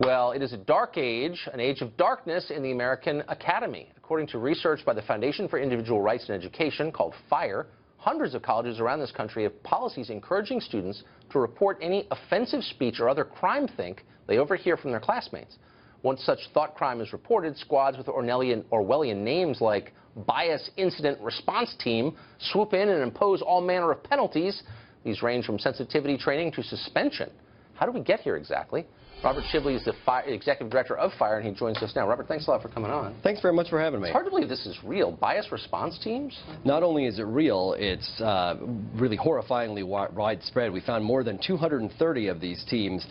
Well, it is a dark age, an age of darkness in the American academy. According to research by the Foundation for Individual Rights in Education, called FIRE, hundreds of colleges around this country have policies encouraging students to report any offensive speech or other crime think they overhear from their classmates. Once such thought crime is reported, squads with Orwellian names like Bias Incident Response Team swoop in and impose all manner of penalties. These range from sensitivity training to suspension. How do we get here exactly? Robert Shively is the executive director of FIRE, and he joins us now. Robert, thanks a lot for coming on. Thanks very much for having me. It's hard to believe this is real. Bias response teams? Not only is it real, it's really horrifyingly widespread. We found more than 230 of these teams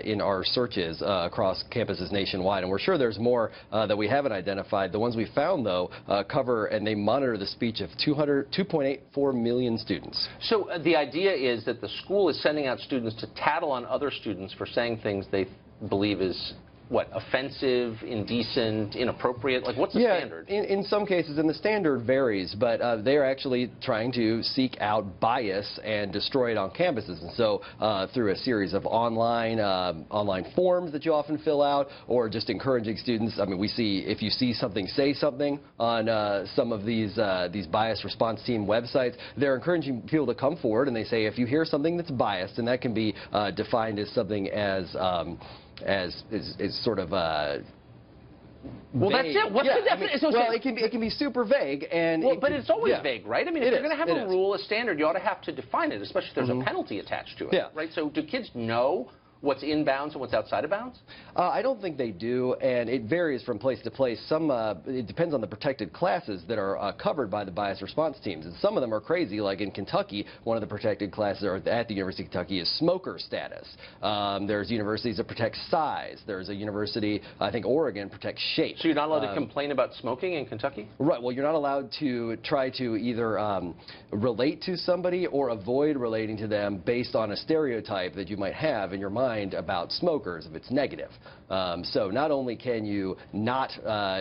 in our searches across campuses nationwide, and we're sure there's more that we haven't identified. The ones we found, though, cover and they monitor the speech of 2.84 million students. So the idea is that the school is sending out students to tattle on other students for saying things they believe is, what, offensive, indecent, inappropriate? Like, what's the standard? In some cases, and the standard varies, but they're actually trying to seek out bias and destroy it on campuses. And so through a series of online forms that you often fill out, or just encouraging students. I mean, we see, if you see something, say something on some of these bias response team websites, they're encouraging people to come forward, and they say, if you hear something that's biased, and that can be defined as something as sort of well, vague. That's it. What's the definition? Well, it can be super vague, and but it's always vague, right? I mean, if you're going to have a rule, a standard, you ought to have to define it, especially if there's a penalty attached to it, right? So do kids know what's in bounds and what's outside of bounds? I don't think they do, and it varies from place to place. It depends on the protected classes that are covered by the bias response teams, and some of them are crazy. Like in Kentucky, one of the protected classes at the University of Kentucky is smoker status. There's universities that protect size. There's a university, I think Oregon, protects shape. So you're not allowed to complain about smoking in Kentucky? Right. Well, you're not allowed to try to either relate to somebody or avoid relating to them based on a stereotype that you might have in your mind about smokers if it's negative. So not only can you not,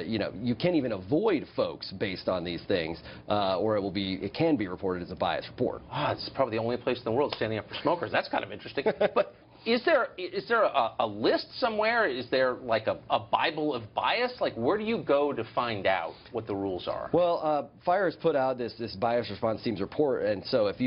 you can't even avoid folks based on these things, or it can be reported as a bias report. It's probably the only place in the world standing up for smokers. That's kind of interesting. But is there a list somewhere? Is there like a Bible of bias? Like, where do you go to find out what the rules are? Well, FIRE has put out this bias response teams report, and so if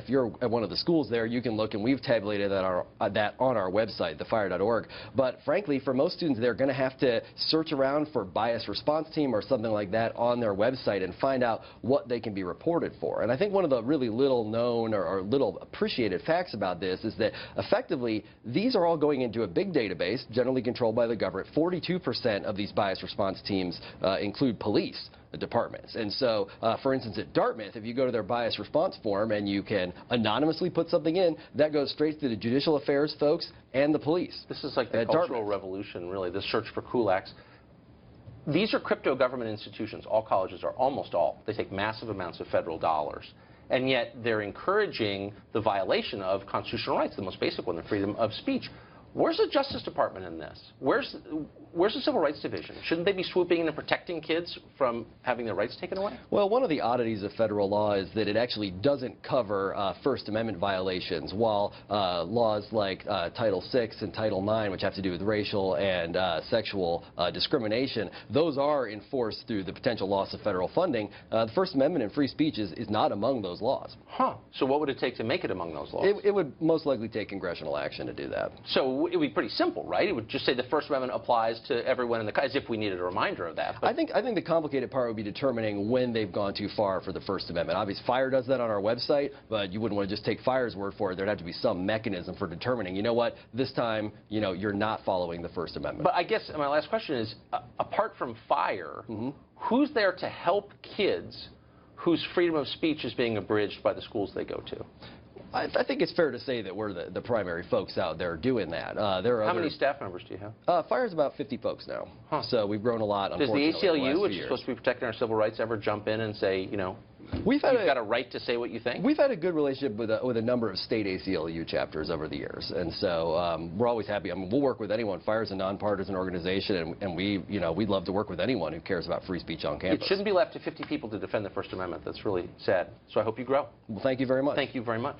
you're at one of the schools there, you can look, and we've tabulated that on our website, thefire.org. But frankly, for most students, they're going to have to search around for bias response team or something like that on their website and find out what they can be reported for. And I think one of the really little known or little appreciated facts about this is that effectively these are all going into a big database, generally controlled by the government. 42% of these bias response teams include police departments. And so, for instance, at Dartmouth, if you go to their bias response form and you can anonymously put something in, that goes straight to the judicial affairs folks and the police. This is like the Cultural Revolution, really, the search for kulaks. These are crypto government institutions. All colleges are, almost all. They take massive amounts of federal dollars. And yet they're encouraging the violation of constitutional rights, the most basic one, the freedom of speech. Where's the Justice Department in this? Where's the Civil Rights Division? Shouldn't they be swooping in and protecting kids from having their rights taken away? Well, one of the oddities of federal law is that it actually doesn't cover First Amendment violations, while laws like Title VI and Title IX, which have to do with racial and sexual discrimination, those are enforced through the potential loss of federal funding. The First Amendment and free speech is not among those laws. So what would it take to make it among those laws? It would most likely take congressional action to do that. So it would be pretty simple, right? It would just say the First Amendment applies to everyone in the country, as if we needed a reminder of that. I think the complicated part would be determining when they've gone too far for the First Amendment. Obviously, FIRE does that on our website, but you wouldn't want to just take FIRE's word for it. There'd have to be some mechanism for determining, you know what, this time, you're not following the First Amendment. But I guess my last question is, apart from FIRE, who's there to help kids whose freedom of speech is being abridged by the schools they go to? I think it's fair to say that we're the primary folks out there doing that. How many staff members do you have? FIRE's about 50 folks now. So we've grown a lot, unfortunately. Does the ACLU, which is supposed to be protecting our civil rights, ever jump in and say, you've got a right to say what you think? We've had a good relationship with a number of state ACLU chapters over the years, and so we're always happy. I mean, we'll work with anyone. FIRE's a nonpartisan organization, and we'd love to work with anyone who cares about free speech on campus. It shouldn't be left to 50 people to defend the First Amendment. That's really sad. So I hope you grow. Well, thank you very much. Thank you very much.